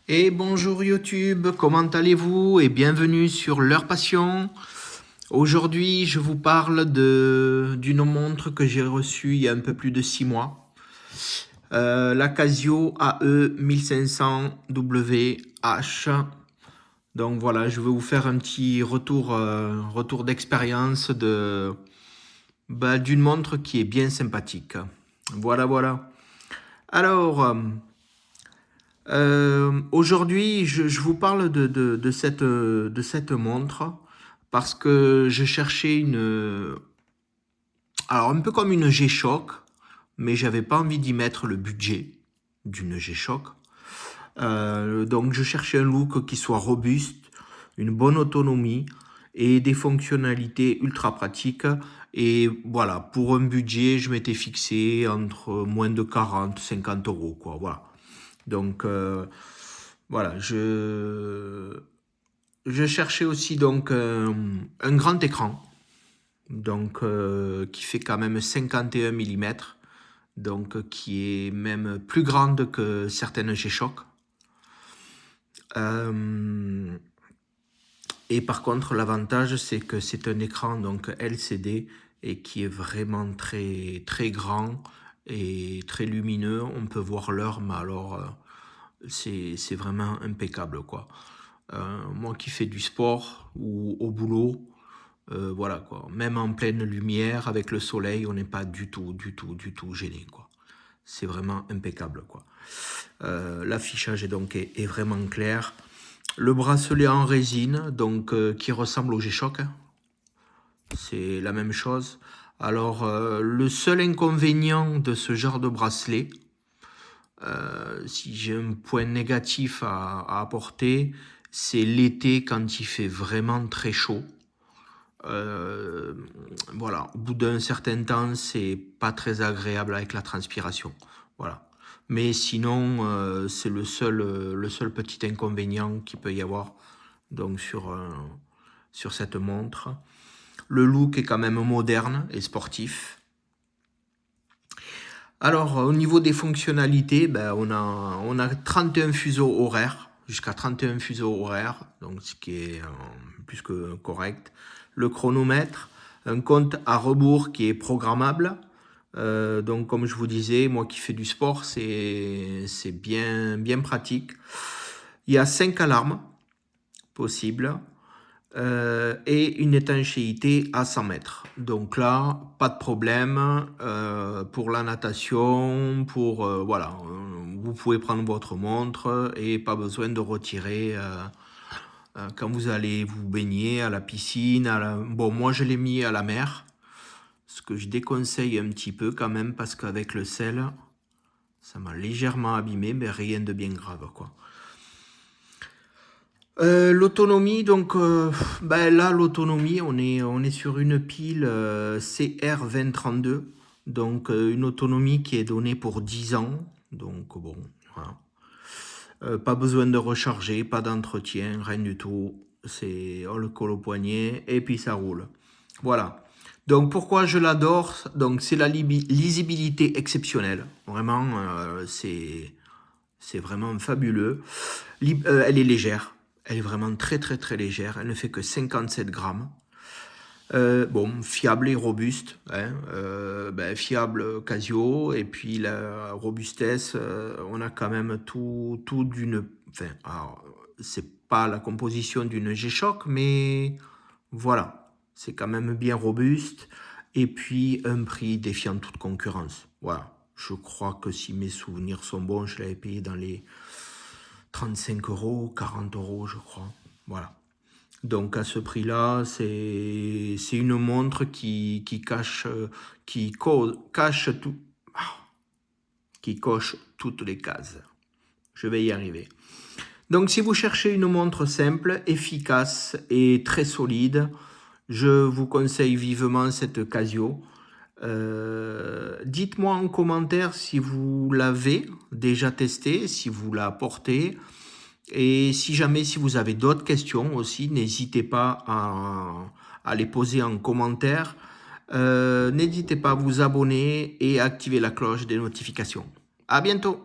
Et bonjour YouTube, comment allez-vous et bienvenue sur L'Heure Passion. Aujourd'hui, je vous parle d'une montre que j'ai reçue il y a un peu plus de 6 mois. La Casio AE 1500 WH. Donc voilà, je vais vous faire un petit retour d'expérience d'une montre qui est bien sympathique. Voilà. Alors, aujourd'hui, je vous parle de cette montre parce que je cherchais alors un peu comme une G-Shock, mais j'avais pas envie d'y mettre le budget d'une G-Shock. Donc je cherchais un look qui soit robuste, une bonne autonomie et des fonctionnalités ultra pratiques. Et voilà, pour un budget, je m'étais fixé entre moins de 40, 50 euros, quoi. Voilà. Donc voilà, je cherchais aussi donc un grand écran, donc qui fait quand même 51 mm, donc qui est même plus grande que certaines G-Shock. Et par contre, l'avantage, c'est que c'est un écran donc LCD et qui est vraiment très très grand et très lumineux. On peut voir l'heure, mais alors c'est vraiment impeccable, quoi. Moi qui fais du sport ou au boulot, voilà, quoi. Même en pleine lumière avec le soleil, on n'est pas du tout gêné, quoi. C'est vraiment impeccable, quoi. L'affichage est vraiment clair. Le bracelet en résine, donc qui ressemble au G-Shock, hein. C'est la même chose. Alors, le seul inconvénient de ce genre de bracelet, si j'ai un point négatif à apporter, c'est l'été quand il fait vraiment très chaud. Voilà, au bout d'un certain temps, c'est pas très agréable avec la transpiration. Voilà. Mais sinon, c'est le seul petit inconvénient qu'il peut y avoir donc sur cette montre. Le look est quand même moderne et sportif. Alors, au niveau des fonctionnalités, on a 31 fuseaux horaires, jusqu'à 31 fuseaux horaires, donc ce qui est plus que correct. Le chronomètre, un compte à rebours qui est programmable. Donc, comme je vous disais, moi qui fais du sport, c'est bien pratique. Il y a 5 alarmes possibles. Et une étanchéité à 100 mètres. Donc là, pas de problème pour la natation, voilà, vous pouvez prendre votre montre et pas besoin de retirer quand vous allez vous baigner à la piscine. Bon, moi je l'ai mis à la mer, ce que je déconseille un petit peu quand même parce qu'avec le sel, ça m'a légèrement abîmé, mais rien de bien grave, quoi. L'autonomie, donc là l'autonomie, on est sur une pile CR2032, donc une autonomie qui est donnée pour 10 ans, donc bon, voilà. Pas besoin de recharger, pas d'entretien, rien du tout, on le colle au poignet et puis ça roule. Voilà. Donc pourquoi je l'adore? Donc c'est la lisibilité exceptionnelle, vraiment, c'est vraiment fabuleux. Elle est légère. Elle est vraiment très légère. Elle ne fait que 57 grammes. Bon, fiable et robuste, hein. Fiable Casio. Et puis la robustesse, on a quand même tout d'une... Enfin, alors, c'est pas la composition d'une G-Shock, mais voilà. C'est quand même bien robuste. Et puis un prix défiant toute concurrence. Voilà. Je crois que si mes souvenirs sont bons, je l'avais payé dans les 35 euros, 40 euros, je crois. Voilà. Donc à ce prix-là, c'est une montre qui cache tout, qui coche toutes les cases. Je vais y arriver. Donc si vous cherchez une montre simple, efficace et très solide, je vous conseille vivement cette Casio. Dites-moi en commentaire si vous l'avez déjà testé, si vous la portez. Et si vous avez d'autres questions aussi, n'hésitez pas à les poser en commentaire. N'hésitez pas à vous abonner et à activer la cloche des notifications. À bientôt!